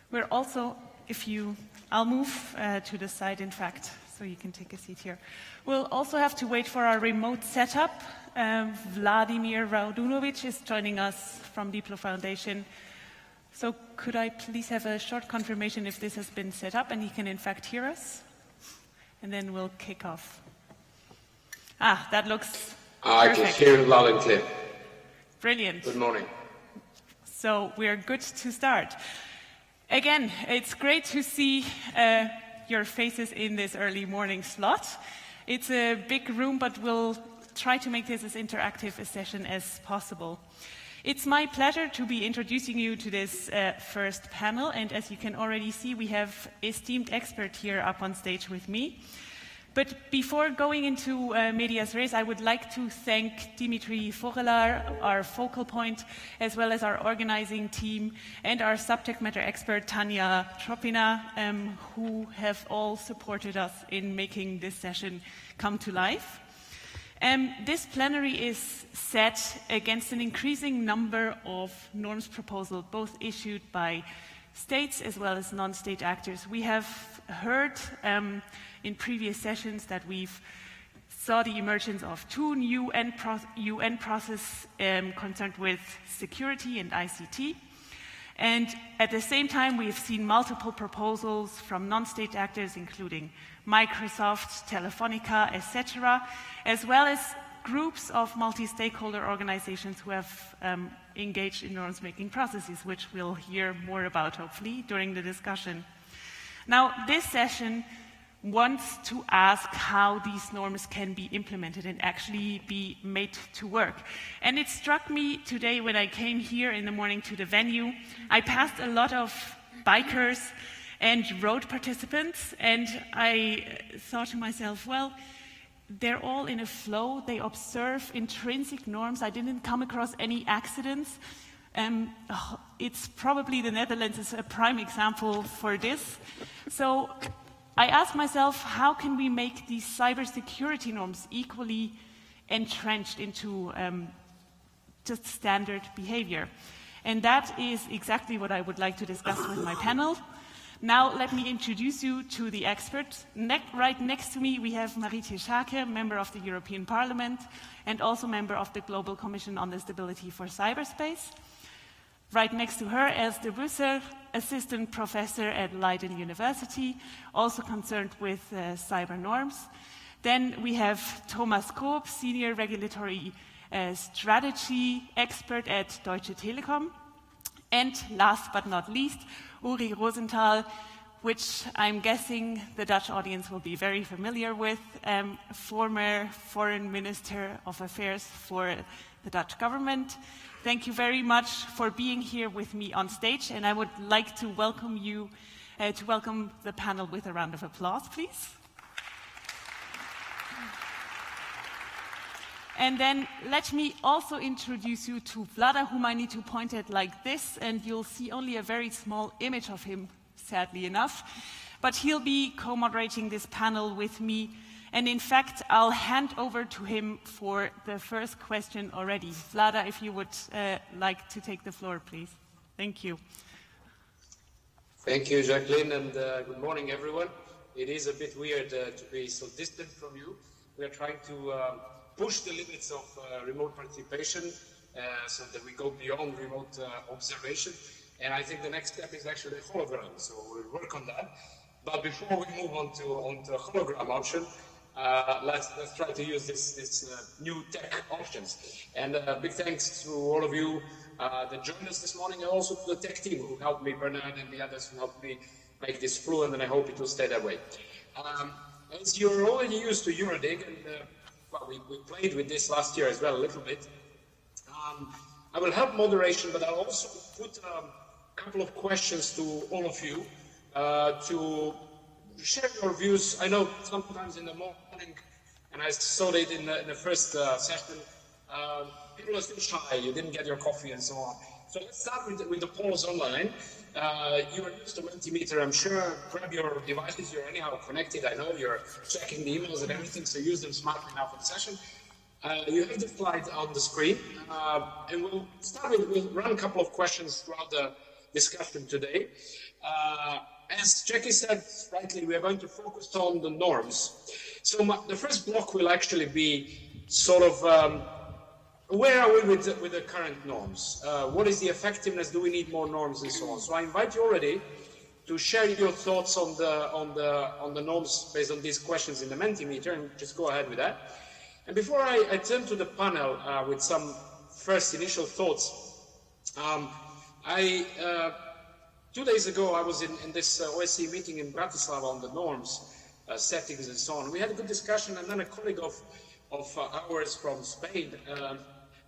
We're also, I'll move to the side, in fact, so you can take a seat here. We'll also have to wait for our remote setup. Vladimir Raudunovic is joining us from Diplo Foundation. So could I please have a short confirmation if this has been set up and he can in fact hear us? And then we'll kick off. That looks I perfect. can hear loud and clear. Brilliant. Good morning. So we're good to start. Again, it's great to see your faces in this early morning slot. It's a big room, but we'll try to make this as interactive a session as possible. It's my pleasure to be introducing you to this first panel, and as you can already see, we have esteemed expert here up on stage with me. But before going into medias res, I would like to thank Dimitri Forelar, our focal point, as well as our organizing team, and our subject matter expert, Tanya Tropina, who have all supported us in making this session come to life. This plenary is set against an increasing number of norms proposals, both issued by states as well as non-state actors. We have heard in previous sessions that we've saw the emergence of two new UN processes concerned with security and ICT. And at the same time, we have seen multiple proposals from non-state actors, including Microsoft, Telefonica, etc., as well as groups of multi-stakeholder organizations who have engaged in norms-making processes, which we'll hear more about, hopefully, during the discussion. Now, this session wants to ask how these norms can be implemented and actually be made to work. And it struck me today when I came here in the morning to the venue, I passed a lot of bikers and road participants, and I thought to myself, well, they're all in a flow, they observe intrinsic norms. I didn't come across any accidents. It's probably the Netherlands is a prime example for this. So I asked myself, how can we make these cybersecurity norms equally entrenched into just standard behavior? And that is exactly what I would like to discuss with my panel. Now, let me introduce you to the experts. Right next to me, we have Marietje Schaake, member of the European Parliament, and also member of the Global Commission on the Stability for Cyberspace. Right next to her, Els de Busser, assistant professor at Leiden University, also concerned with cyber norms. Then we have Thomas Koop, senior regulatory strategy expert at Deutsche Telekom. And last but not least, Uri Rosenthal, which I'm guessing the Dutch audience will be very familiar with, former Foreign Minister of Affairs for the Dutch government. Thank you very much for being here with me on stage, and I would like to welcome you, welcome the panel with a round of applause, please. And then let me also introduce you to Vlada, whom I need to point at like this, and you'll see only a very small image of him, sadly enough. But he'll be co-moderating this panel with me. And in fact, I'll hand over to him for the first question already. Vlada, if you would like to take the floor, please. Thank you. Thank you, Jacqueline, and good morning, everyone. It is a bit weird to be so distant from you. We are trying to push the limits of remote participation so that we go beyond remote observation. And I think the next step is actually a hologram, so we'll work on that. But before we move on to a hologram option, let's try to use this new tech options. And big thanks to all of you that joined us this morning, and also to the tech team who helped me, Bernard and the others who helped me make this fluent, and I hope it will stay that way. As you're already used to EuroDIG, and well, we played with this last year as well a little bit, I will help moderation, but I'll also put a couple of questions to all of you to share your views. I know sometimes in the morning, and I saw it in the first session, people are still shy, you didn't get your coffee and so on. So let's start with the polls online. You are used to Mentimeter, I'm sure. Grab your devices, you're anyhow connected, I know you're checking the emails and everything, so use them smartly now for the session. You have the slide on the screen, and we'll run a couple of questions throughout discussion today. As Jackie said rightly, we are going to focus on the norms. So the first block will actually be sort of where are we with the current norms? What is the effectiveness? Do we need more norms and so on? So I invite you already to share your thoughts on the norms based on these questions in the Mentimeter, and just go ahead with that. And before I turn to the panel with some first initial thoughts, 2 days ago I was in this OSCE meeting in Bratislava on the norms, settings and so on. We had a good discussion, and then a colleague of ours from Spain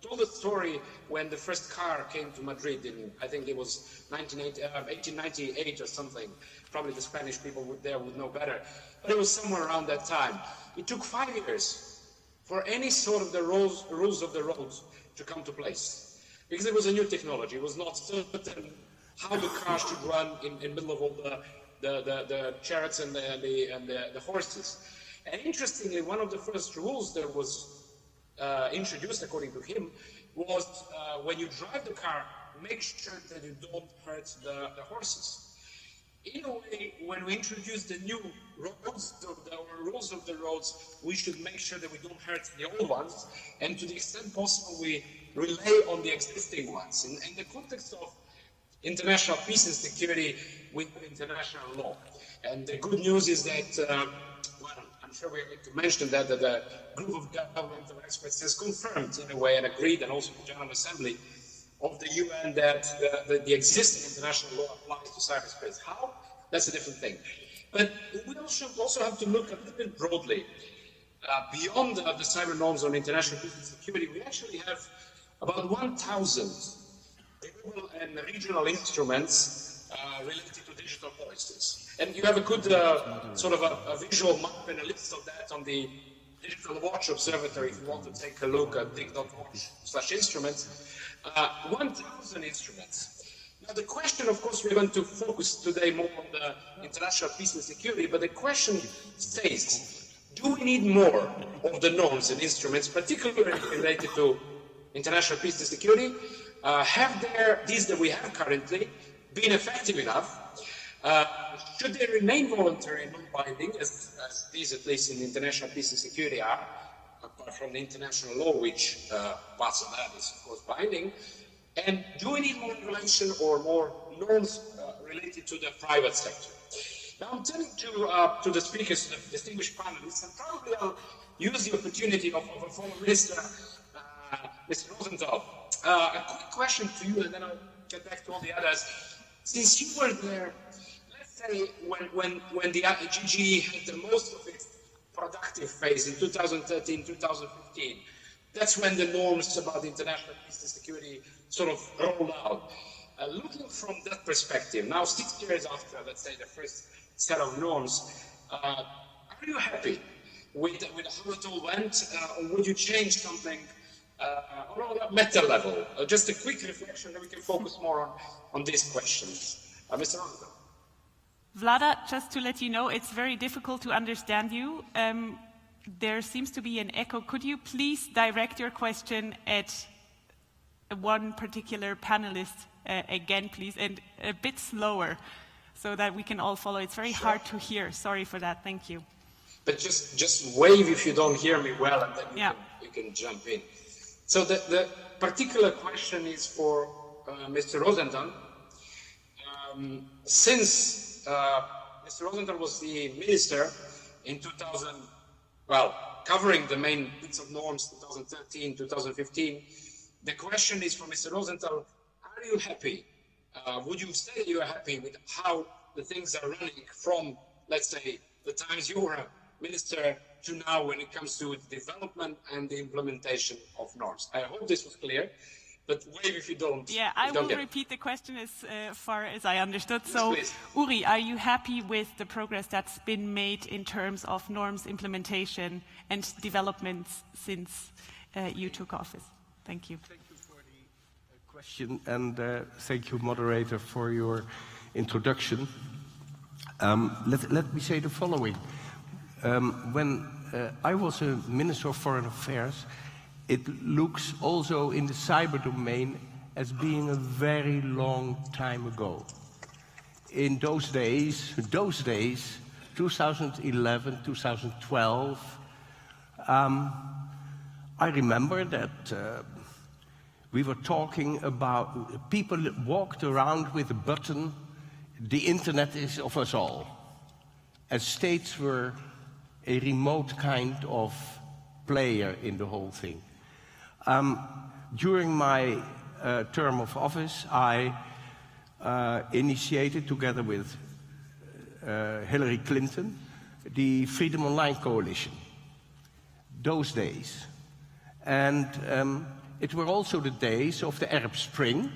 told a story when the first car came to Madrid in, I think it was 1898 or something. Probably the Spanish people there would know better, but it was somewhere around that time. It took 5 years for any sort of the rules of the road to come to place, because it was a new technology. It was not certain how the car should run in the middle of all the chariots and the horses. And interestingly, one of the first rules that was introduced, according to him, was when you drive the car, make sure that you don't hurt the horses. In a way, when we introduce the new rules of the roads, we should make sure that we don't hurt the old ones, and to the extent possible, we rely on the existing ones. In the context of international peace and security with international law. And the good news is that, well, I'm sure we're going to mention that the group of governmental experts has confirmed in a way and agreed, and also the General Assembly of the UN, that the existing international law applies to cyberspace. How? That's a different thing. But we also have to look a little bit broadly. Beyond the cyber norms on international peace and security, we actually have about 1,000 global and regional instruments related to digital policies. And you have a good sort of a visual map and a list of that on the Digital Watch Observatory if you want to take a look at dig.watch/instruments. 1,000 instruments. Now the question, of course, we're going to focus today more on the international peace and security, but the question stays, do we need more of the norms and instruments, particularly related to international peace and security? Have these that we have currently been effective enough? Should they remain voluntary and non-binding, as these, at least in international peace and security, are, apart from the international law, which parts of that is, of course, binding? And do we need more regulation or more norms related to the private sector? Now, I'm turning to the speakers, to the distinguished panelists, and probably I'll use the opportunity of a former minister, Mr. Rosenthal. A quick question to you, and then I'll get back to all the others. Since you were there, let's say when the GGE had the most of its productive phase in 2013, 2015, that's when the norms about international peace and security sort of rolled out. Looking from that perspective, now 6 years after, let's say, the first set of norms, are you happy with how it all went, or would you change something on a meta level? Just a quick reflection, then we can focus more on these questions. Mr. Rosenthal. Vlada, just to let you know, it's very difficult to understand you. There seems to be an echo. Could you please direct your question at one particular panelist again, please, and a bit slower so that we can all follow? It's very hard to hear. Sorry for that. Thank you. But just wave if you don't hear me well, and then you can jump in. So the particular question is for Mr. Rosenthal. Since Mr. Rosenthal was the minister in 2000, well, covering the main bits of norms, 2013, 2015, the question is for Mr. Rosenthal, are you happy? Would you say you are happy with how the things are running from, let's say, the times you were a minister to now when it comes to the development and the implementation of norms? I hope this was clear, but wave if you don't. Yeah, I will repeat the question as far as I understood. So, yes, Uri, are you happy with the progress that's been made in terms of norms implementation and developments since you took office? Thank you. Thank you for the question, and thank you, moderator, for your introduction. Let me say the following. When I was a Minister of Foreign Affairs, it looks also in the cyber domain as being a very long time ago. In those days, 2011, 2012, I remember that we were talking about, people walked around with a button, the internet is of us all. And states were a remote kind of player in the whole thing. During my term of office, I initiated, together with Hillary Clinton, the Freedom Online Coalition, those days. And it were also the days of the Arab Spring,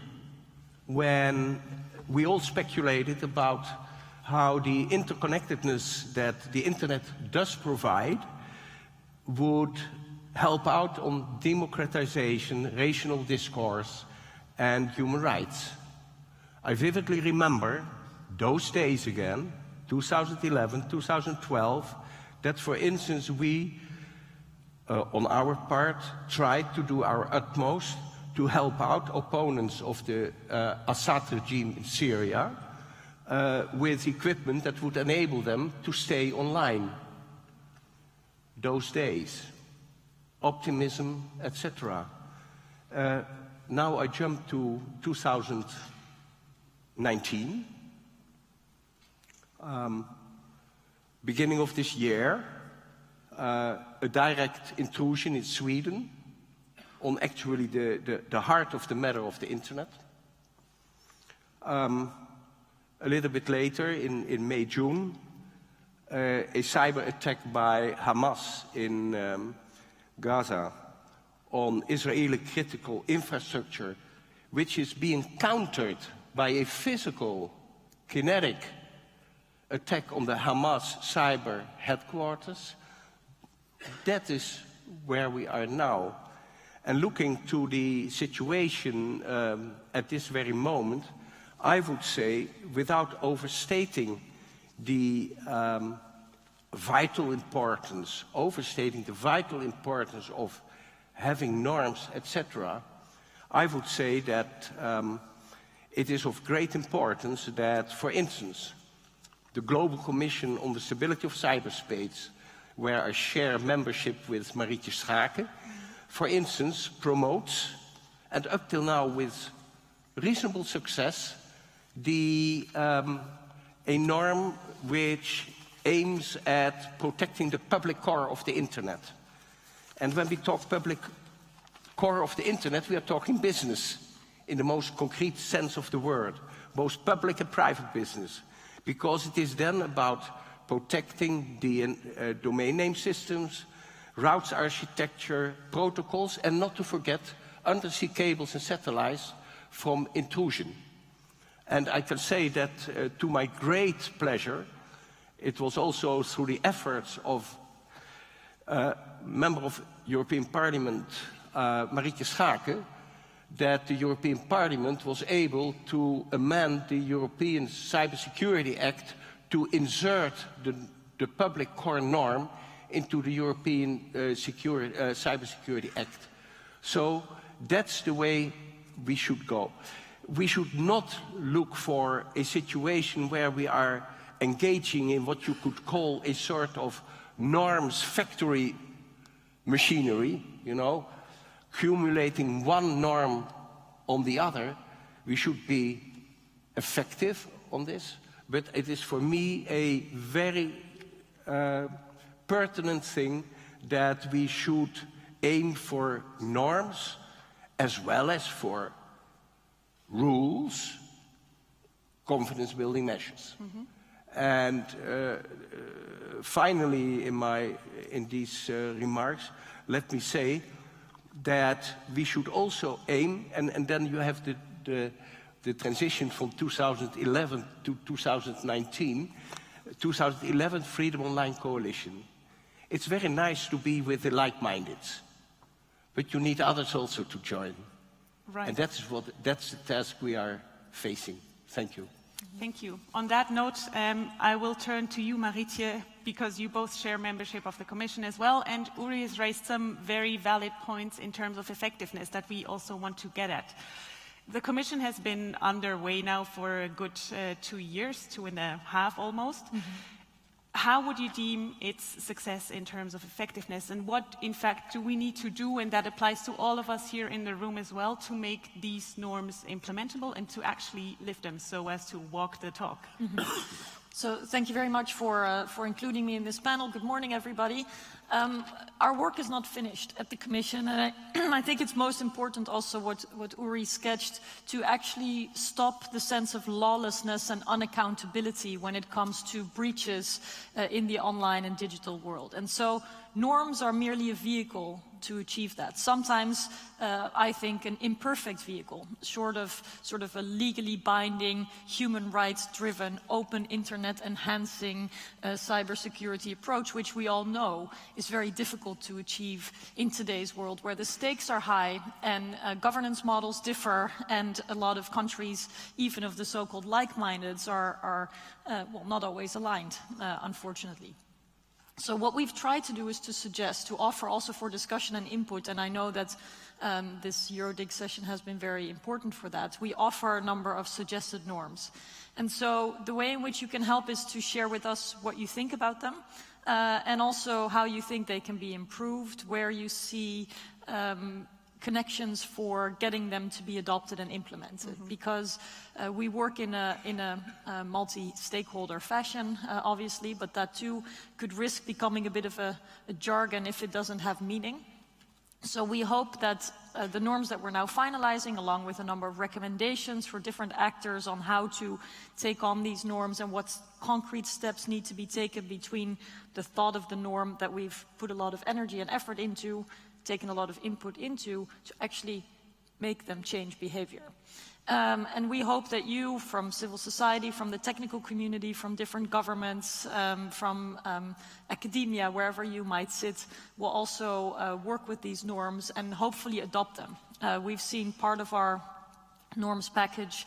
when we all speculated about how the interconnectedness that the internet does provide would help out on democratization, racial discourse, and human rights. I vividly remember those days again, 2011, 2012, that, for instance, we, on our part, tried to do our utmost to help out opponents of the Assad regime in Syria with equipment that would enable them to stay online. Those days, optimism, etc. Now I jump to 2019. Beginning of this year, a direct intrusion in Sweden on actually the heart of the matter of the internet. A little bit later, in May, June, a cyber attack by Hamas in Gaza on Israeli critical infrastructure, which is being countered by a physical, kinetic attack on the Hamas cyber headquarters. That is where we are now. And looking to the situation at this very moment, I would say, without overstating the vital importance of having norms, etc., I would say that it is of great importance that, for instance, the Global Commission on the Stability of Cyberspace, where I share membership with Marietje Schaake, for instance, promotes, and up till now with reasonable success, a norm which aims at protecting the public core of the internet. And when we talk public core of the internet, we are talking business in the most concrete sense of the word, both public and private business, because it is then about protecting the domain name systems, routes architecture, protocols, and not to forget undersea cables and satellites from intrusion. And I can say that to my great pleasure, it was also through the efforts of Member of European Parliament, Marietje Schaake, that the European Parliament was able to amend the European Cybersecurity Act to insert the public core norm into the European Cybersecurity Act. So that's the way we should go. We should not look for a situation where we are engaging in what you could call a sort of norms factory machinery, you know, accumulating one norm on the other. We should be effective on this, but it is for me a very pertinent thing that we should aim for norms as well as for rules, confidence-building measures. Mm-hmm. And finally, in these remarks, let me say that we should also aim, and then you have the transition from 2011 to 2019, 2011 Freedom Online Coalition. It's very nice to be with the like-minded, but you need others also to join. Right. And that's the task we are facing. Thank you. Thank you. On that note, I will turn to you, Marietje, because you both share membership of the Commission as well, and Uri has raised some very valid points in terms of effectiveness that we also want to get at. The Commission has been underway now for a good 2 years, 2.5 almost. How would you deem its success in terms of effectiveness, and what, in fact, do we need to do, and that applies to all of us here in the room as well, to make these norms implementable and to actually live them so as to walk the talk? So thank you very much for including me in this panel. Good morning, everybody. Our work is not finished at the Commission, and I think it's most important also what Uri sketched, to actually stop the sense of lawlessness and unaccountability when it comes to breaches in the online and digital world. And so norms are merely a vehicle to achieve that. Sometimes, I think, an imperfect vehicle, short of sort of a legally binding, human rights-driven, open internet-enhancing cybersecurity approach, which we all know is very difficult to achieve in today's world, where the stakes are high and governance models differ, and a lot of countries, even of the so-called like-mindeds, are well, not always aligned, unfortunately. So what we've tried to do is to suggest, to offer also for discussion and input, and I know that this EuroDIG session has been very important for that. We offer a number of suggested norms. And so the way in which you can help is to share with us what you think about them, and also how you think they can be improved, where you see connections for getting them to be adopted and implemented, because we work in a multi-stakeholder fashion, obviously, but that too could risk becoming a bit of a jargon if it doesn't have meaning. So we hope that the norms that we're now finalizing, along with a number of recommendations for different actors on how to take on these norms and what concrete steps need to be taken between the thought of the norm that we've put a lot of energy and effort into, taken a lot of input into, to actually make them change behavior. And we hope that you, from civil society, from the technical community, from different governments, from academia, wherever you might sit, will also work with these norms and hopefully adopt them. We've seen part of our norms package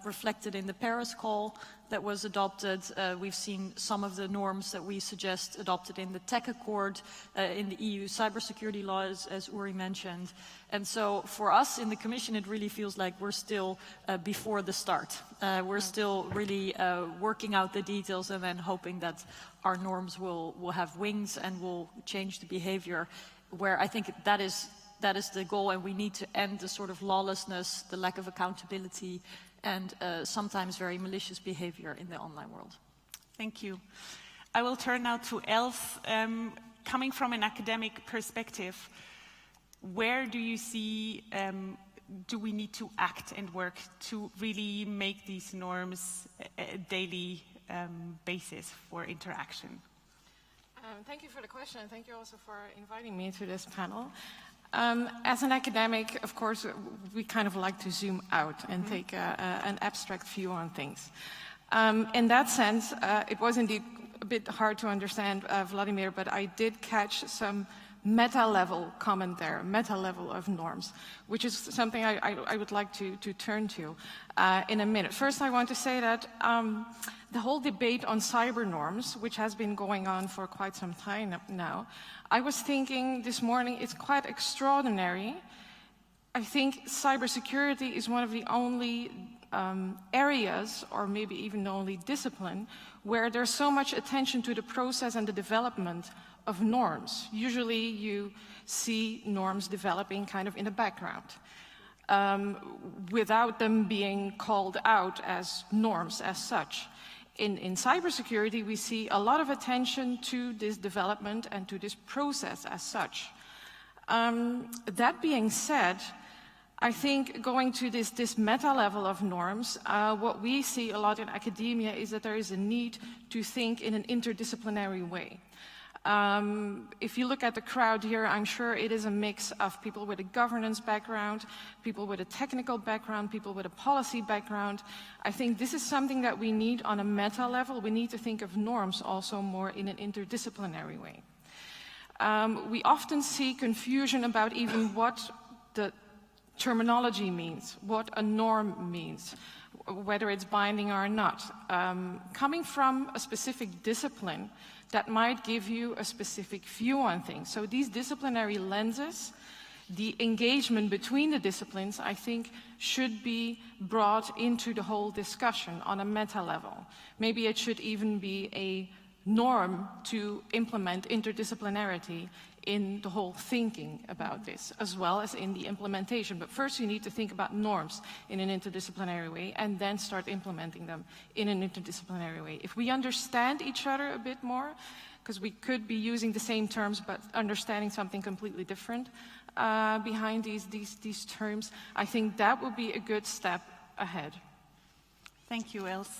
reflected in the Paris call that was adopted. We've seen some of the norms that we suggest adopted in the Tech Accord, in the EU cybersecurity laws, as Uri mentioned. And so for us in the Commission, it really feels like we're still before the start. We're still really working out the details and then hoping that our norms will have wings and will change the behavior, where I think that is the goal, and we need to end the sort of lawlessness, the lack of accountability, and sometimes very malicious behavior in the online world. Thank you. I will turn now to Els. Coming from an academic perspective, where do you see, do we need to act and work to really make these norms a daily basis for interaction? Thank you for the question, and thank you also for inviting me to this panel. As an academic, of course, we kind of like to zoom out and take an abstract view on things. In that sense, it was indeed a bit hard to understand Vladimir, but I did catch some meta-level comment there, meta-level of norms, which is something I would like to turn to in a minute. First, I want to say that the whole debate on cyber norms, which has been going on for quite some time now, I was thinking this morning it's quite extraordinary. I think cybersecurity is one of the only areas, or maybe even the only discipline, where there's so much attention to the process and the development of norms. Usually you see norms developing kind of in the background, without them being called out as norms as such. In cybersecurity, we see a lot of attention to this development and to this process as such. That being said, I think going to this meta level of norms, what we see a lot in academia is that there is a need to think in an interdisciplinary way. If you look at the crowd here, I'm sure it is a mix of people with a governance background, people with a technical background, people with a policy background. I think this is something that we need on a meta level. We need to think of norms also more in an interdisciplinary way. We often see confusion about even what the terminology means, what a norm means, whether it's binding or not. Coming from a specific discipline, that might give you a specific view on things. So these disciplinary lenses The engagement between the disciplines, I think, should be brought into the whole discussion on a meta level. Maybe it should even be a norm to implement interdisciplinarity in the whole thinking about this, as well as in the implementation. But first you need to think about norms in an interdisciplinary way and then start implementing them in an interdisciplinary way. If we understand each other a bit more, because we could be using the same terms but understanding something completely different behind these terms, I think that would be a good step ahead. Thank you, Els.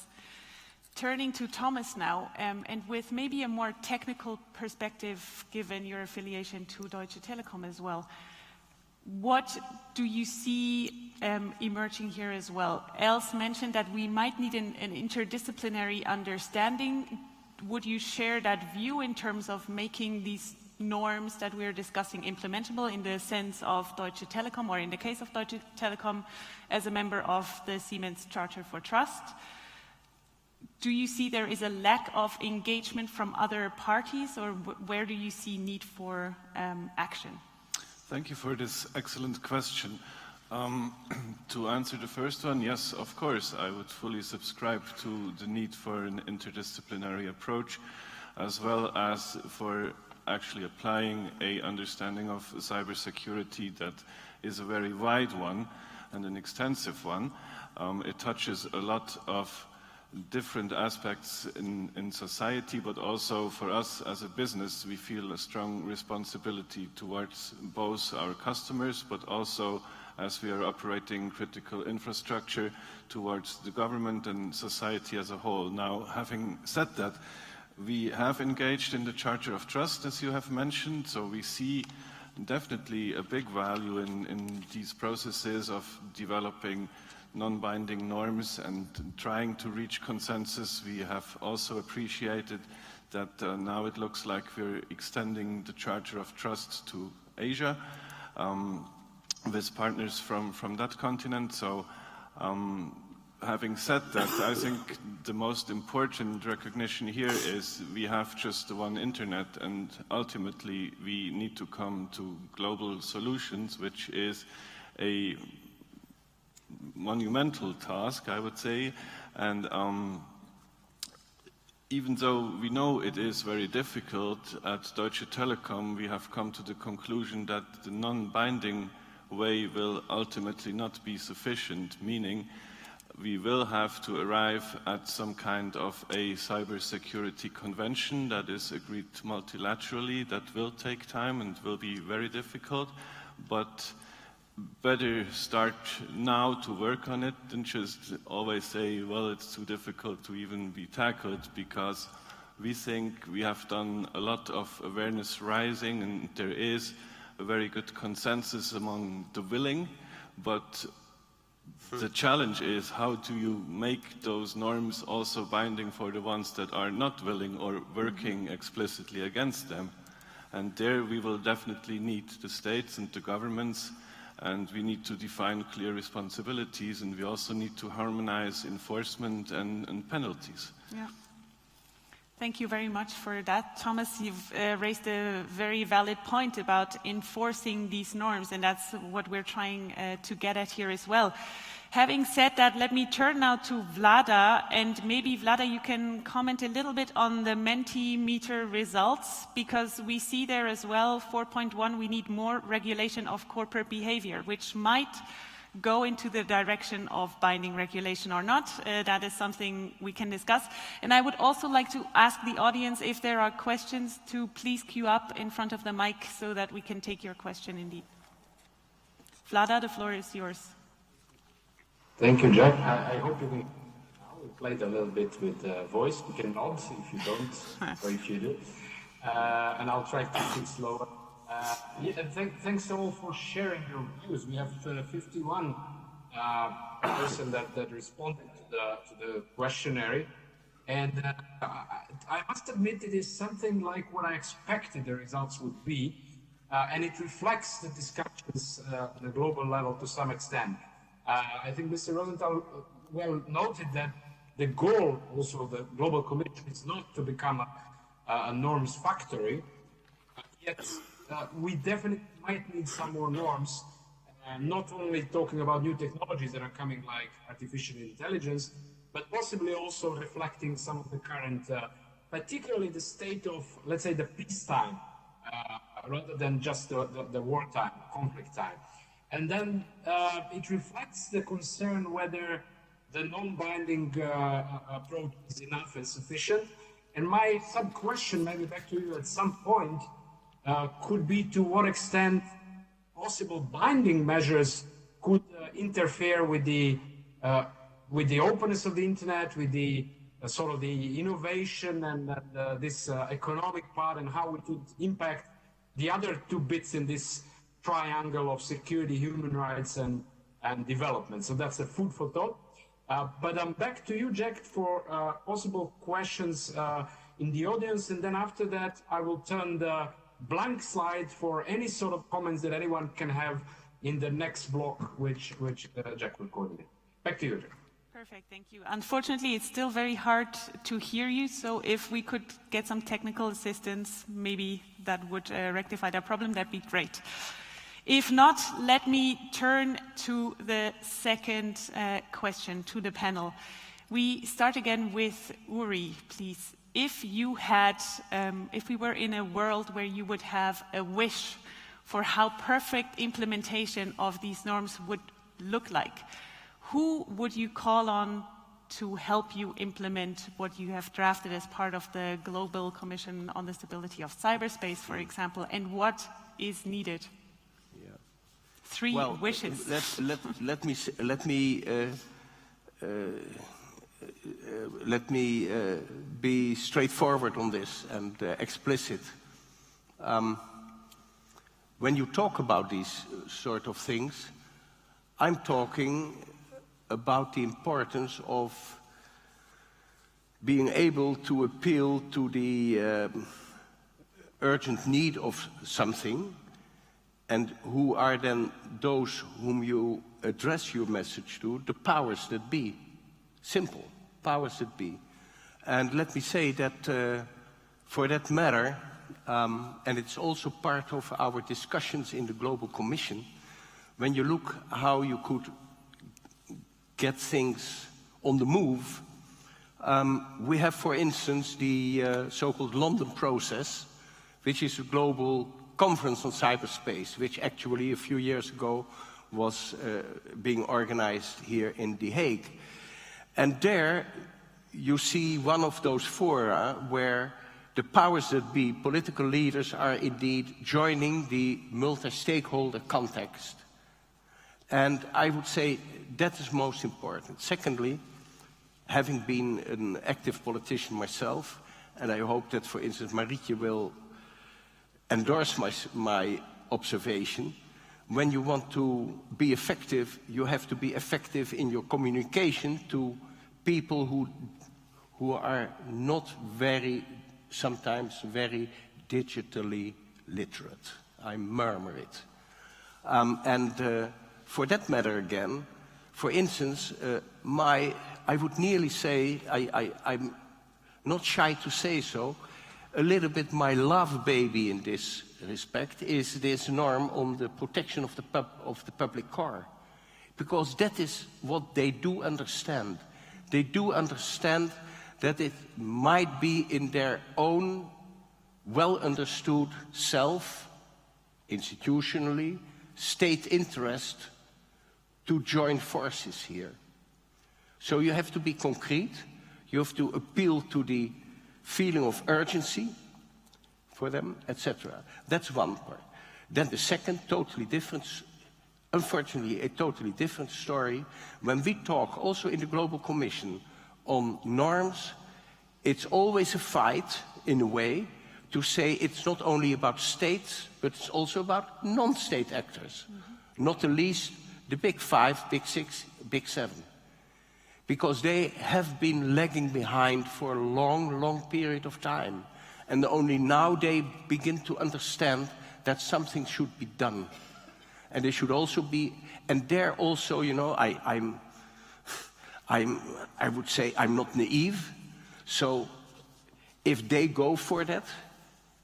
Turning to Thomas now, and with maybe a more technical perspective, given your affiliation to Deutsche Telekom as well, what do you see emerging here as well? Els mentioned that we might need an interdisciplinary understanding. Would you share that view in terms of making these norms that we're discussing implementable in the sense of Deutsche Telekom, or in the case of Deutsche Telekom as a member of the Siemens Charter for Trust? Do you see there is a lack of engagement from other parties, or where do you see need for action? Thank you for this excellent question. To answer the first one, yes, of course, I would fully subscribe to the need for an interdisciplinary approach, as well as for actually applying an understanding of cybersecurity that is a very wide one and an extensive one. It touches a lot of different aspects in society, but also for us as a business, we feel a strong responsibility towards both our customers, but also as we are operating critical infrastructure towards the government and society as a whole. Now, having said that, we have engaged in the Charter of Trust, as you have mentioned, so we see definitely a big value in these processes of developing non-binding norms and trying to reach consensus. We have also appreciated that now it looks like we're extending the Charter of Trust to Asia with partners from that continent. So having said that, I think the most important recognition here is we have just the one internet, and ultimately we need to come to global solutions, which is a monumental task, I would say. And even though we know it is very difficult, at Deutsche Telekom we have come to the conclusion that the non-binding way will ultimately not be sufficient, meaning we will have to arrive at some kind of a cybersecurity convention that is agreed multilaterally. That will take time and will be very difficult, but better start now to work on it than just always say, well, it's too difficult to even be tackled, because we think we have done a lot of awareness raising and there is a very good consensus among the willing, but the challenge is how do you make those norms also binding for the ones that are not willing or working explicitly against them. And there we will definitely need the states and the governments, and we need to define clear responsibilities, and we also need to harmonize enforcement and penalties. Yeah. Thank you very much for that, Thomas. You've raised a very valid point about enforcing these norms, and that's what we're trying to get at here as well. Having said that, let me turn now to Vlada, and maybe, Vlada, you can comment a little bit on the Mentimeter results, because we see there as well, 4.1, we need more regulation of corporate behavior, which might go into the direction of binding regulation or not. That is something we can discuss. And I would also like to ask the audience if there are questions to please queue up in front of the mic so that we can take your question indeed. Vlada, the floor is yours. Thank you, Jack. I hope you can now. We played a little bit with voice. You can nod if you don't, or if you do. And I'll try to keep it slower. Thanks all for sharing your views. We have 51 person that responded to the questionnaire, and I must admit it is something like what I expected the results would be, and it reflects the discussions at the global level to some extent. I think Mr. Rosenthal well noted that the goal also of the Global Commission is not to become a norms factory, yet we definitely might need some more norms, not only talking about new technologies that are coming like artificial intelligence, but possibly also reflecting some of the current, particularly the state of, let's say, the peacetime, rather than just the wartime, conflict time. And then it reflects the concern whether the non-binding approach is enough and sufficient. And my sub-question, maybe back to you at some point, could be to what extent possible binding measures could interfere with the openness of the internet, with the sort of the innovation and this economic part, and how it would impact the other two bits in this triangle of security, human rights, and development. So that's a food for thought. But I'm back to you, Jack, for possible questions in the audience, and then after that, I will turn the blank slide for any sort of comments that anyone can have in the next block, which Jack will coordinate. Back to you, Jack. Perfect, thank you. Unfortunately, it's still very hard to hear you, so if we could get some technical assistance, maybe that would rectify that problem, that'd be great. If not, let me turn to the second question, to the panel. We start again with Uri, please. If you had, if we were in a world where you would have a wish for how perfect implementation of these norms would look like, who would you call on to help you implement what you have drafted as part of the Global Commission on the Stability of Cyberspace, for example, and what is needed? Yeah. Three wishes. Let me be straightforward on this and explicit. When you talk about these sort of things, I'm talking about the importance of being able to appeal to the urgent need of something, and who are then those whom you address your message to, the powers that be. Simple, powers that be. And let me say that for that matter, and it's also part of our discussions in the Global Commission, when you look how you could get things on the move, we have, for instance, the so-called London process, which is a global conference on cyberspace, which actually a few years ago was being organized here in The Hague. And there you see one of those fora where the powers that be, political leaders, are indeed joining the multi-stakeholder context. And I would say that is most important. Secondly, having been an active politician myself, and I hope that, for instance, Marietje will endorse my observation, when you want to be effective, you have to be effective in your communication to people who are not sometimes very digitally literate. I murmur it. For that matter again, for instance, I would nearly say, I'm not shy to say so, a little bit my love baby in this respect is this norm on the protection of the public car. Because that is what they do understand. They do understand that it might be in their own well-understood self, institutionally, state interest, to join forces here. So you have to be concrete, you have to appeal to the feeling of urgency for them, etc. That's one part. Then the second, totally different, unfortunately a totally different story, when we talk also in the Global Commission on norms, it's always a fight, in a way, to say it's not only about states, but it's also about non-state actors. Not the least the big five, big six, big seven. Because they have been lagging behind for a long, long period of time. And only now they begin to understand that something should be done. And they should also be, and there also, you know, I would say I'm not naive. So if they go for that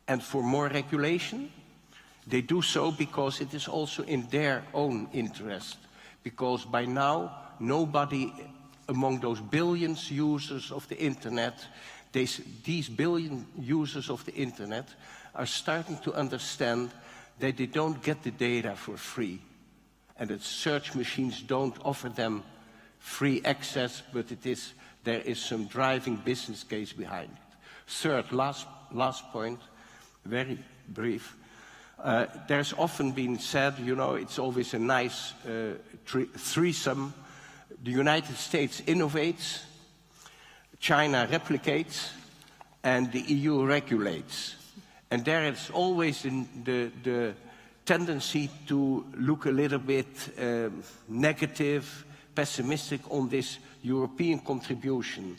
and for more regulation, They do so because it is also in their own interest, because by now nobody among those billions users of the internet, these billion users of the internet are starting to understand that they don't get the data for free, and that search machines don't offer them free access, but there is some driving business case behind it. Third, last point, very brief. There's often been said, you know, it's always a nice threesome. The United States innovates, China replicates, and the EU regulates. And there is always the tendency to look a little bit negative, pessimistic on this European contribution.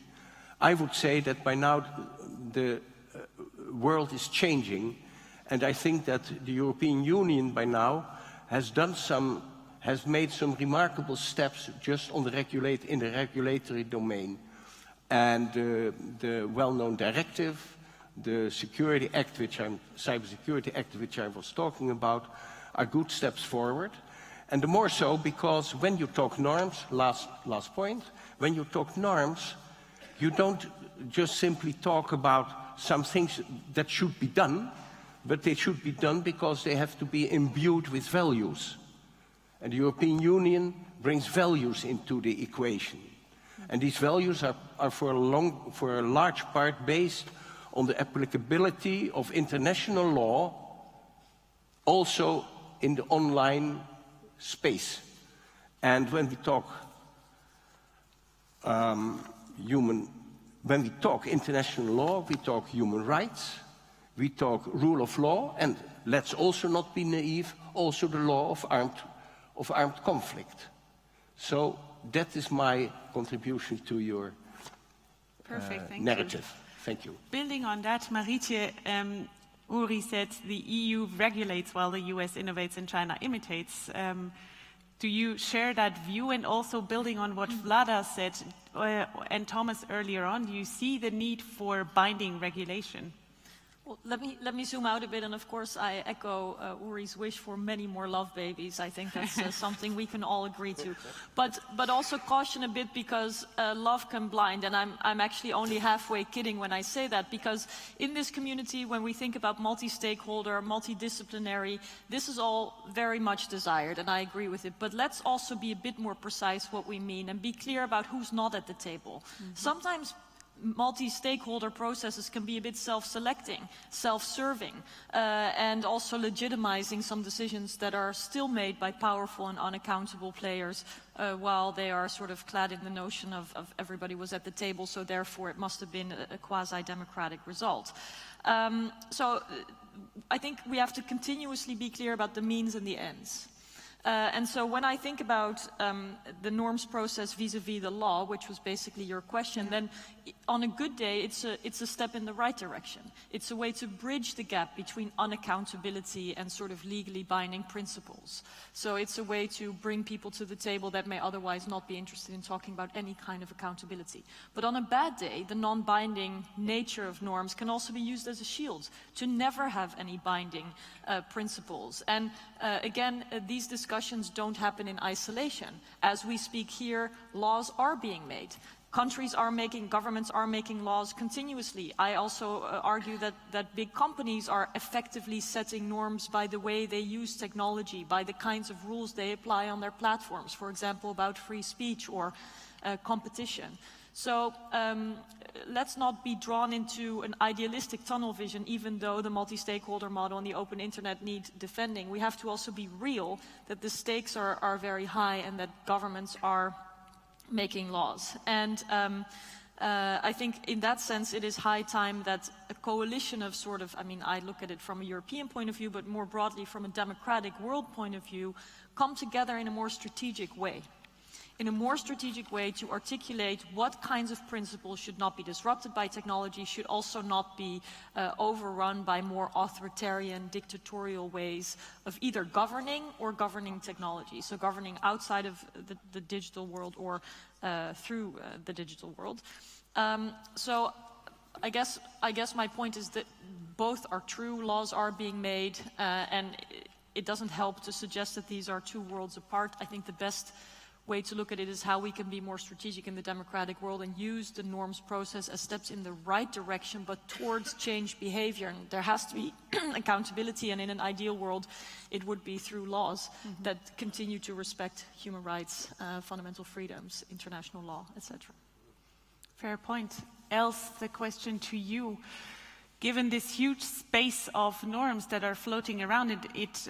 I would say that by now the world is changing, and I think that the European Union by now has made some remarkable steps just on in the regulatory domain. And the well-known directive, the Security Act, Cybersecurity Act, which I was talking about, are good steps forward. And the more so because when you talk norms, last point, when you talk norms, you don't just simply talk about some things that should be done, but they should be done because they have to be imbued with values. And the European Union brings values into the equation. And these values are for a large part based on the applicability of international law, also in the online space. And when we talk when we talk international law, we talk human rights, we talk rule of law, and let's also not be naive, also the law of armed conflict. So that is my contribution to your narrative. Thank you. Building on that, Marietje, Uri said the EU regulates while the US innovates and China imitates. Do you share that view? And also building on what Vlada said and Thomas earlier on, do you see the need for binding regulation? Well, let me zoom out a bit, and of course I echo Uri's wish for many more love babies. I think that's something we can all agree to. But also caution a bit, because love can blind, and I'm actually only halfway kidding when I say that, because in this community, when we think about multi-stakeholder, multidisciplinary, this is all very much desired, and I agree with it. But let's also be a bit more precise what we mean, and be clear about who's not at the table. Mm-hmm. Sometimes multi-stakeholder processes can be a bit self-selecting, self-serving, and also legitimizing some decisions that are still made by powerful and unaccountable players, while they are sort of clad in the notion of everybody was at the table, so therefore it must have been a quasi-democratic result. So I think we have to continuously be clear about the means and the ends. And so when I think about the norms process vis-a-vis the law, which was basically your question, then on a good day, it's a step in the right direction. It's a way to bridge the gap between unaccountability and sort of legally binding principles. So it's a way to bring people to the table that may otherwise not be interested in talking about any kind of accountability. But on a bad day, the non-binding nature of norms can also be used as a shield to never have any binding principles. And again, these discussions don't happen in isolation. As we speak here, laws are being made. Governments are making laws continuously. I also argue that big companies are effectively setting norms by the way they use technology, by the kinds of rules they apply on their platforms, for example, about free speech or competition. So let's not be drawn into an idealistic tunnel vision, even though the multi-stakeholder model and the open internet need defending. We have to also be real that the stakes are very high and that governments are making laws. And I think in that sense it is high time that a coalition of sort of, I mean, I look at it from a European point of view, but more broadly from a democratic world point of view, come together in a more strategic way. In a more strategic way to articulate what kinds of principles should not be disrupted by technology, should also not be overrun by more authoritarian, dictatorial ways of either governing or governing technology. So governing outside of the digital world or through the digital world. So I guess my point is that both are true, laws are being made, and it doesn't help to suggest that these are two worlds apart. I think the best way to look at it is how we can be more strategic in the democratic world and use the norms process as steps in the right direction, but towards changed behavior. And there has to be accountability, and in an ideal world, it would be through laws that continue to respect human rights, fundamental freedoms, international law, etc. Fair point. Els, the question to you. Given this huge space of norms that are floating around, it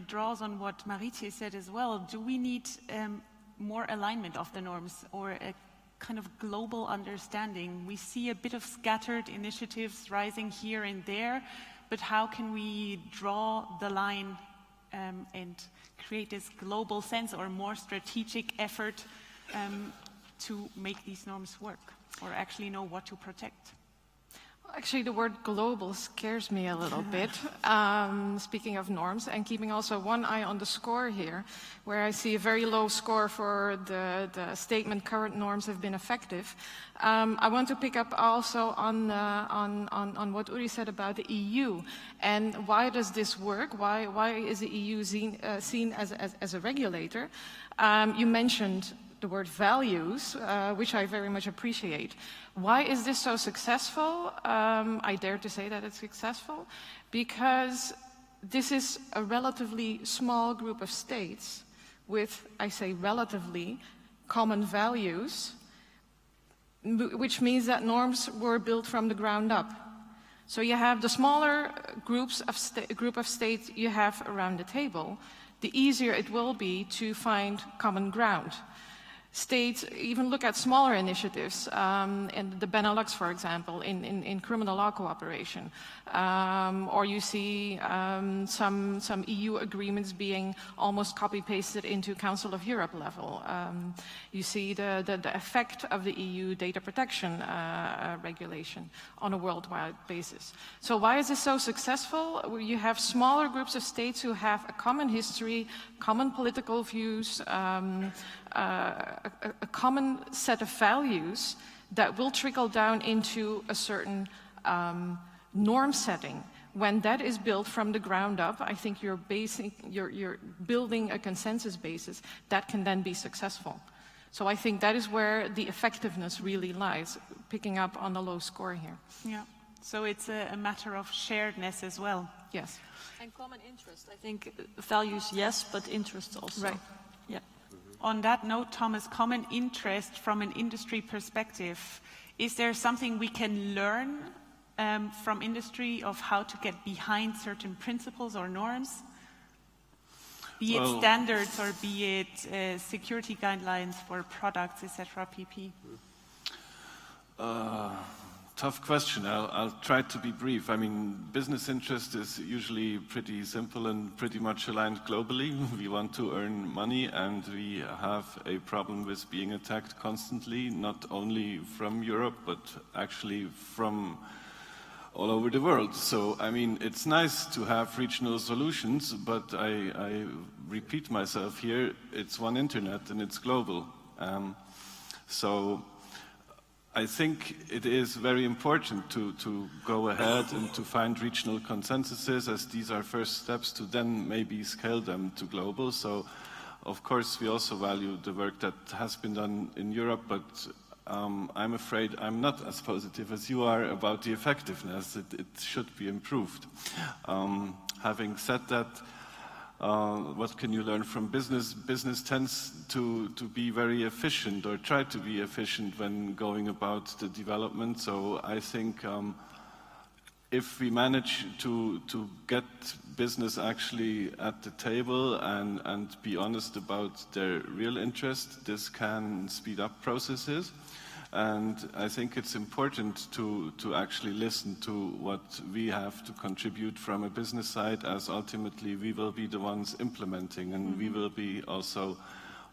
draws on what Marietje said as well. Do we need more alignment of the norms or a kind of global understanding? We see a bit of scattered initiatives rising here and there, but how can we draw the line and create this global sense or more strategic effort to make these norms work or actually know what to protect? Actually, the word global scares me a little bit, speaking of norms, and keeping also one eye on the score here, where I see a very low score for the statement current norms have been effective. I want to pick up also on what Uri said about the EU, and why does this work? Why is the EU seen as a regulator? You mentioned the word values, which I very much appreciate. Why is this so successful? I dare to say that it's successful because this is a relatively small group of states with, I say relatively, common values, which means that norms were built from the ground up. So you have the smaller group of states you have around the table, the easier it will be to find common ground. States even look at smaller initiatives, in the Benelux, for example, in criminal law cooperation. Or you see some EU agreements being almost copy-pasted into Council of Europe level. You see the effect of the EU data protection regulation on a worldwide basis. So why is this so successful? You have smaller groups of states who have a common history, common political views, a common set of values that will trickle down into a certain norm setting. When that is built from the ground up, I think you're building a consensus basis that can then be successful. So I think that is where the effectiveness really lies, picking up on the low score here. Yeah, so it's a matter of sharedness as well. Yes. And common interest. I think values, yes, but interests also. Right. Yeah. On that note, Thomas, common interest from an industry perspective, is there something we can learn from industry of how to get behind certain principles or norms? Be it standards or be it security guidelines for products, etc., PP? Tough question. I'll try to be brief. I mean, business interest is usually pretty simple and pretty much aligned globally. We want to earn money, and we have a problem with being attacked constantly, not only from Europe, but actually from all over the world. So, I mean, it's nice to have regional solutions, but I repeat myself here, it's one internet and it's global. So I think it is very important to go ahead and to find regional consensuses, as these are first steps to then maybe scale them to global. So, of course, we also value the work that has been done in Europe, but I'm afraid I'm not as positive as you are about the effectiveness. It should be improved. Having said that, what can you learn from business? Business tends to be very efficient, or try to be efficient when going about the development. So I think if we manage to get business actually at the table and be honest about their real interest, this can speed up processes. And I think it's important to actually listen to what we have to contribute from a business side, as ultimately we will be the ones implementing, and we will be also,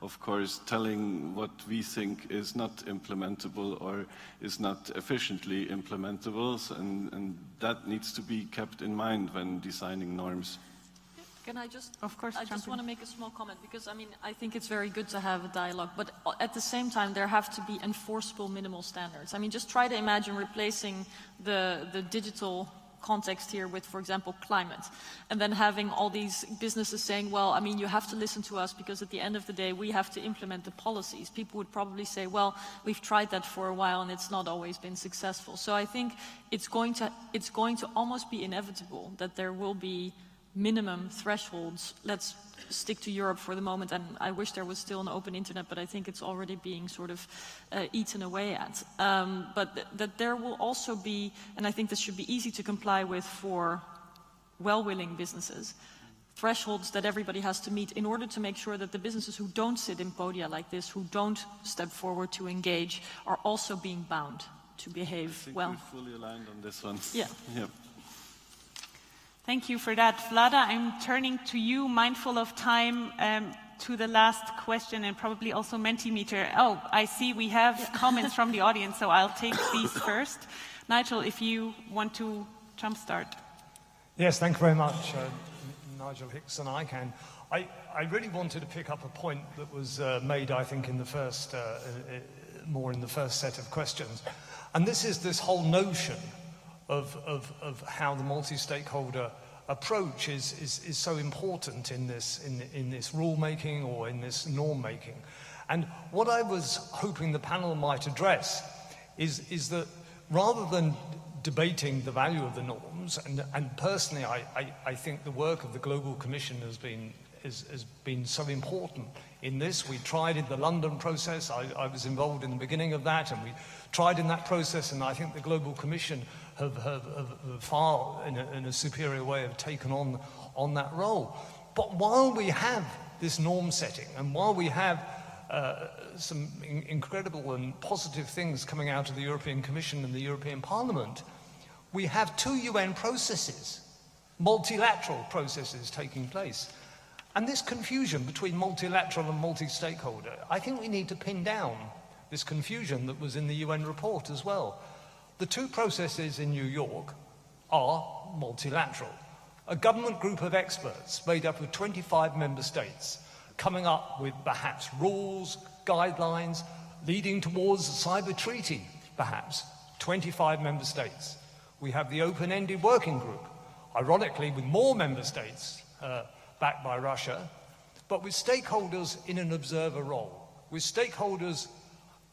of course, telling what we think is not implementable or is not efficiently implementable, and that needs to be kept in mind when designing norms. Can I just, of course, I just want to make a small comment, because I mean, I think it's very good to have a dialogue, but at the same time, there have to be enforceable minimal standards. I mean, just try to imagine replacing the digital context here with, for example, climate. And then having all these businesses saying, well, I mean, you have to listen to us because at the end of the day, we have to implement the policies. People would probably say, well, we've tried that for a while and it's not always been successful. So I think it's going to almost be inevitable that there will be minimum thresholds. Let's stick to Europe for the moment, and I wish there was still an open internet, but I think it's already being sort of eaten away at. But that there will also be, and I think this should be easy to comply with for well-willing businesses, thresholds that everybody has to meet in order to make sure that the businesses who don't sit in podia like this, who don't step forward to engage, are also being bound to behave well. I think we're fully aligned on this one. Yeah. Yep. Thank you for that, Vlada. I'm turning to you, mindful of time, to the last question and probably also Mentimeter. Oh, I see we have comments from the audience, so I'll take these first. Nigel, if you want to jumpstart. Yes, thank you very much, Nigel Hickson. I can. I really wanted to pick up a point that was made, I think, in the first, more in the first set of questions. And this is this whole notion of how the multi-stakeholder approach is so important in this rule-making or in this norm-making. And what I was hoping the panel might address is that rather than debating the value of the norms, and personally I think the work of the Global Commission has been so important in this. We tried in the London process. I was involved in the beginning of that, and we tried in that process, and I think the Global Commission have far, in a superior way, have taken on that role. But while we have this norm setting, and while we have some incredible and positive things coming out of the European Commission and the European Parliament, we have 2 UN processes, multilateral processes taking place. And this confusion between multilateral and multi-stakeholder, I think we need to pin down this confusion that was in the UN report as well. The 2 processes in New York are multilateral. A government group of experts made up of 25 member states coming up with perhaps rules, guidelines, leading towards a cyber treaty, perhaps. 25 member states. We have the open-ended working group, ironically with more member states backed by Russia, but with stakeholders in an observer role, with stakeholders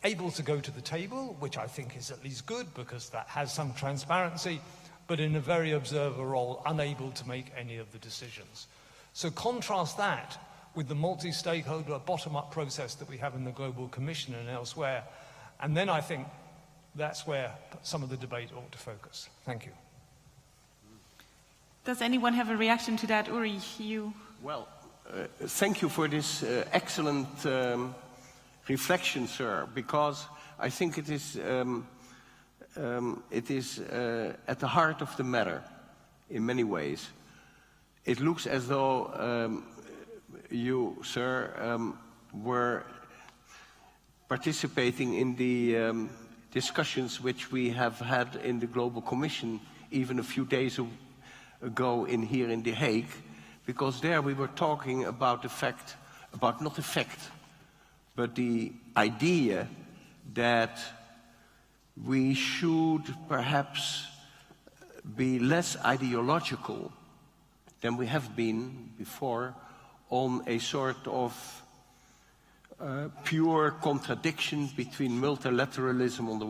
able to go to the table, which I think is at least good because that has some transparency, but in a very observer role, unable to make any of the decisions. So contrast that with the multi-stakeholder bottom-up process that we have in the Global Commission and elsewhere, and then I think that's where some of the debate ought to focus. Thank you. Does anyone have a reaction to that? Uri, you? Well, thank you for this excellent reflection, sir, because I think it is at the heart of the matter in many ways. It looks as though you, sir, were participating in the discussions which we have had in the Global Commission even a few days ago here in The Hague, because there we were talking about not the fact, but the idea that we should perhaps be less ideological than we have been before on a sort of pure contradiction between multilateralism on the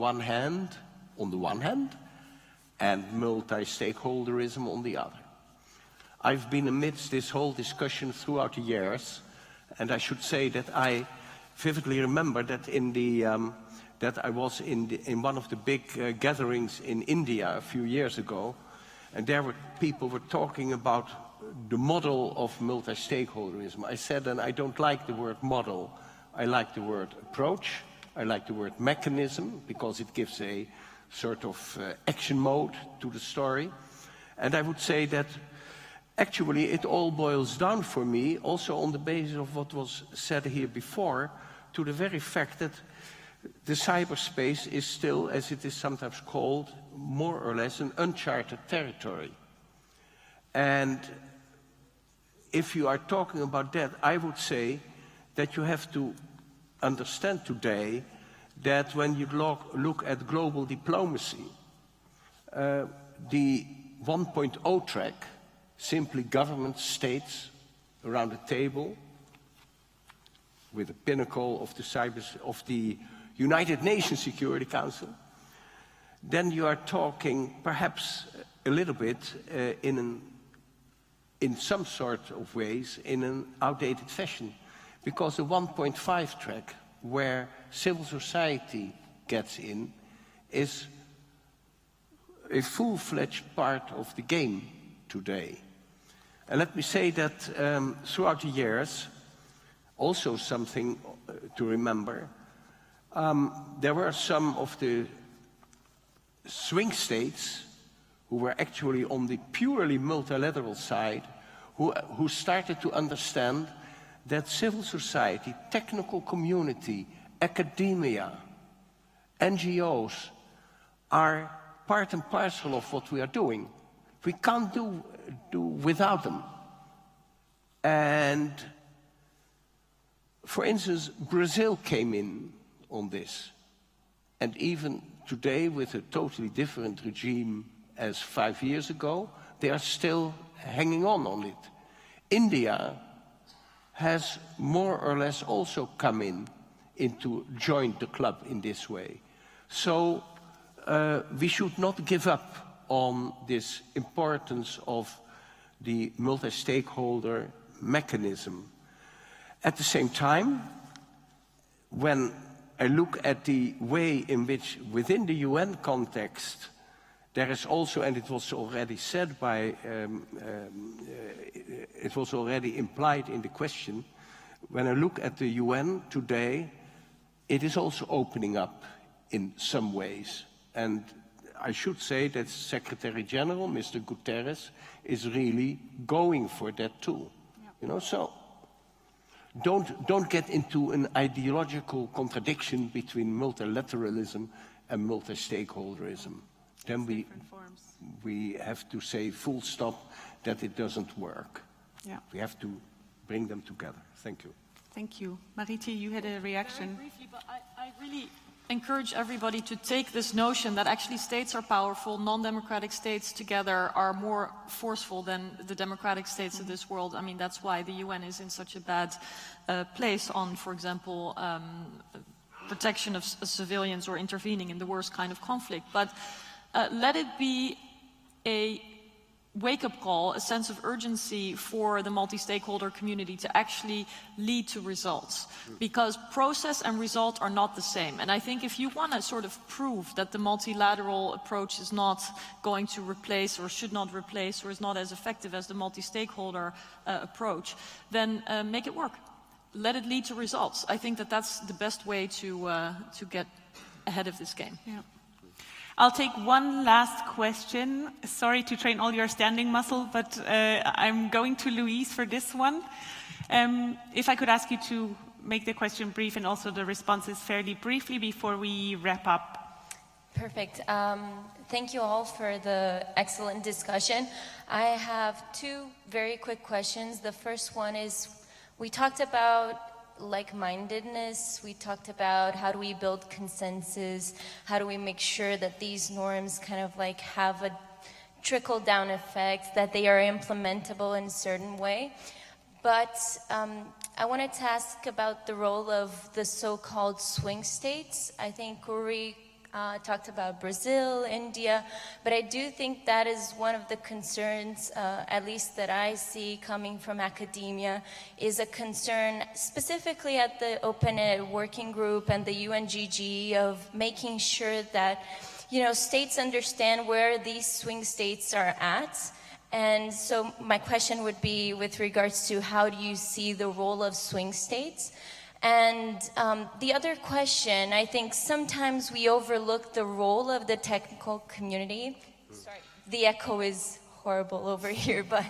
one hand, and multi-stakeholderism on the other. I've been amidst this whole discussion throughout the years, and I should say that I vividly remember that that I was in one of the big gatherings in India a few years ago, and there people were talking about the model of multi-stakeholderism. I said, and I don't like the word model, I like the word approach, I like the word mechanism, because it gives a sort of action mode to the story. And I would say that actually it all boils down for me, also on the basis of what was said here before, to the very fact that the cyberspace is still, as it is sometimes called, more or less an uncharted territory. And if you are talking about that, I would say that you have to understand today that when you look at global diplomacy, the 1.0 track, simply government states around a table with the pinnacle of the United Nations Security Council, then you are talking perhaps a little bit in some sort of ways in an outdated fashion, because the 1.5 track, where civil society gets in, is a full-fledged part of the game today. And let me say that throughout the years, also something to remember, there were some of the swing states who were actually on the purely multilateral side, who started to understand that civil society, technical community, academia, NGOs are part and parcel of what we are doing. We can't do without them. And for instance, Brazil came in on this. And even today, with a totally different regime as 5 years ago, they are still hanging on it. India has more or less also come into join the club in this way. So we should not give up on this importance of the multi-stakeholder mechanism. At the same time, when I look at the way in which within the UN context there is also, and it was already said by, it was already implied in the question, when I look at the UN today, it is also opening up in some ways. And I should say that Secretary General, Mr. Guterres, is really going for that too. Yeah. You know, so don't get into an ideological contradiction between multilateralism and multi-stakeholderism. Then we have to say full stop that it doesn't work. Yeah. We have to bring them together. Thank you. Thank you. Marietje, you had a reaction. Very briefly, but I really encourage everybody to take this notion that actually states are powerful, non-democratic states together are more forceful than the democratic states of this world. I mean, that's why the UN is in such a bad place on, for example, protection of civilians or intervening in the worst kind of conflict. But let it be a wake-up call, a sense of urgency for the multi-stakeholder community to actually lead to results. Because process and result are not the same. And I think if you want to sort of prove that the multilateral approach is not going to replace or should not replace or is not as effective as the multi-stakeholder approach, then make it work. Let it lead to results. I think that that's the best way to get ahead of this game. Yeah. I'll take one last question. Sorry to train all your standing muscle, but I'm going to Louise for this one. If I could ask you to make the question brief and also the responses fairly briefly before we wrap up. Perfect. Thank you all for the excellent discussion. I have two very quick questions. The first one is, we talked about like-mindedness, we talked about how do we build consensus, how do we make sure that these norms kind of like have a trickle-down effect, that they are implementable in a certain way. But I wanted to ask about the role of the so-called swing states. I think Uri talked about Brazil, India, but I do think that is one of the concerns, at least that I see coming from academia, is a concern specifically at the Open Ed Working Group and the UNGG of making sure that, you know, states understand where these swing states are at. And so my question would be with regards to how do you see the role of swing states? And the other question, I think sometimes we overlook the role of the technical community. Sorry, the echo is horrible over here, but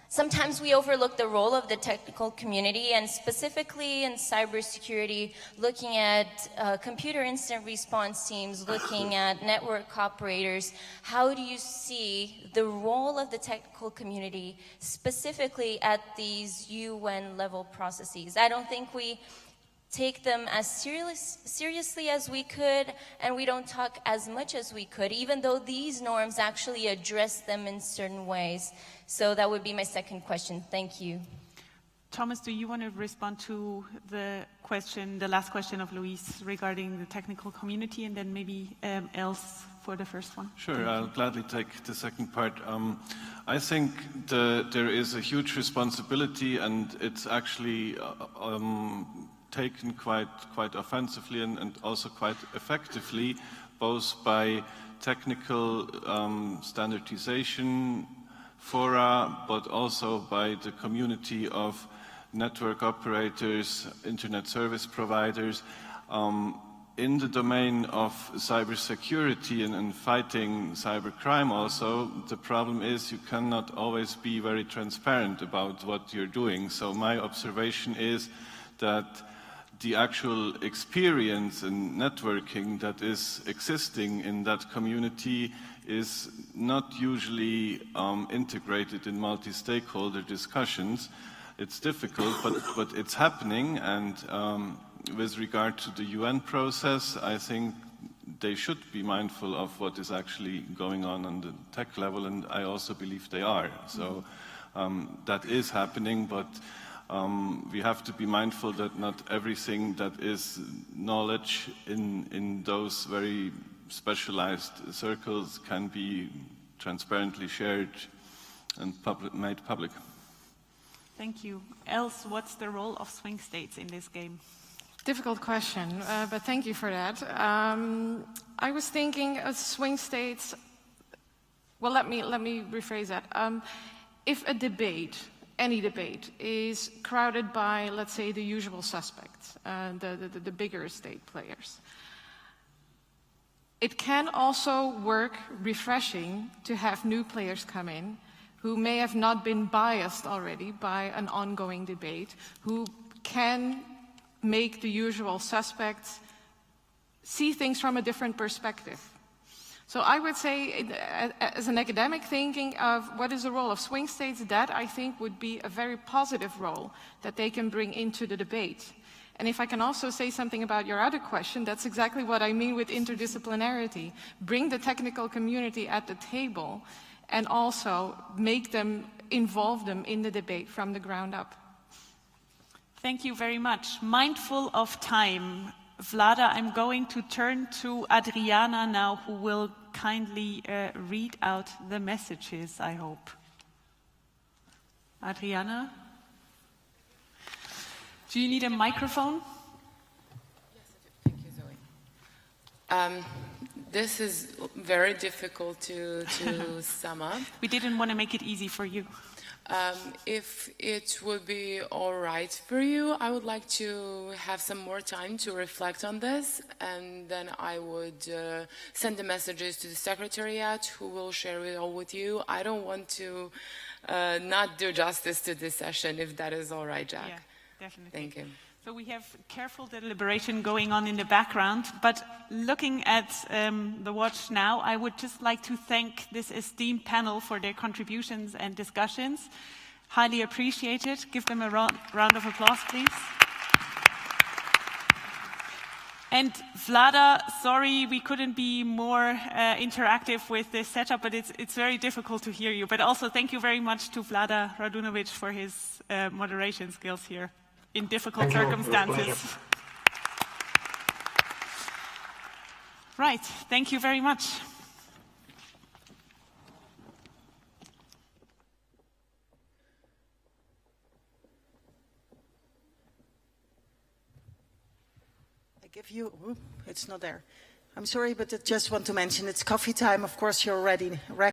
sometimes we overlook the role of the technical community, and specifically in cybersecurity, looking at computer incident response teams, looking at network operators. How do you see the role of the technical community specifically at these UN level processes? I don't think we take them as seriously as we could, and we don't talk as much as we could, even though these norms actually address them in certain ways. So that would be my second question. Thank you. Thomas, do you want to respond to the last question of Luis regarding the technical community, and then maybe else for the first one? Sure, I'll gladly take the second part. I think there is a huge responsibility, and it's actually taken quite offensively and also quite effectively, both by technical standardization fora, but also by the community of network operators, internet service providers. In the domain of cybersecurity and fighting cybercrime also, the problem is you cannot always be very transparent about what you're doing. So my observation is that the actual experience in networking that is existing in that community is not usually integrated in multi-stakeholder discussions. It's difficult, but it's happening, and with regard to the UN process, I think they should be mindful of what is actually going on the tech level, and I also believe they are. So that is happening, but we have to be mindful that not everything that is knowledge in those very specialized circles can be transparently shared and made public. Thank you. Else, what's the role of swing states in this game? Difficult question, but thank you for that. I was thinking of swing states. Well, let me rephrase that. If a debate, any debate, is crowded by, let's say, the usual suspects, the bigger state players, it can also work refreshing to have new players come in who may have not been biased already by an ongoing debate, who can make the usual suspects see things from a different perspective. So I would say, as an academic thinking of what is the role of swing states, that I think would be a very positive role that they can bring into the debate. And if I can also say something about your other question, that's exactly what I mean with interdisciplinarity. Bring the technical community at the table and also involve them in the debate from the ground up. Thank you very much. Mindful of time, Vlada, I'm going to turn to Adriana now, who will kindly read out the messages, I hope. Adriana? Do you need a microphone? Yes, I do. Thank you, Zoe. This is very difficult to sum up. We didn't want to make it easy for you. If it would be all right for you, I would like to have some more time to reflect on this, and then I would send the messages to the Secretariat, who will share it all with you. I don't want to not do justice to this session, if that is all right, Jack. Yeah, definitely. Thank you. So we have careful deliberation going on in the background, but looking at the watch now, I would just like to thank this esteemed panel for their contributions and discussions. Highly appreciated. Give them a round of applause, please. And Vlada, sorry we couldn't be more interactive with this setup, but it's very difficult to hear you. But also thank you very much to Vlada Radunovic for his moderation skills here in difficult circumstances. Right, thank you very much. I give you, it's not there. I'm sorry, but I just want to mention it's coffee time. Of course, you're already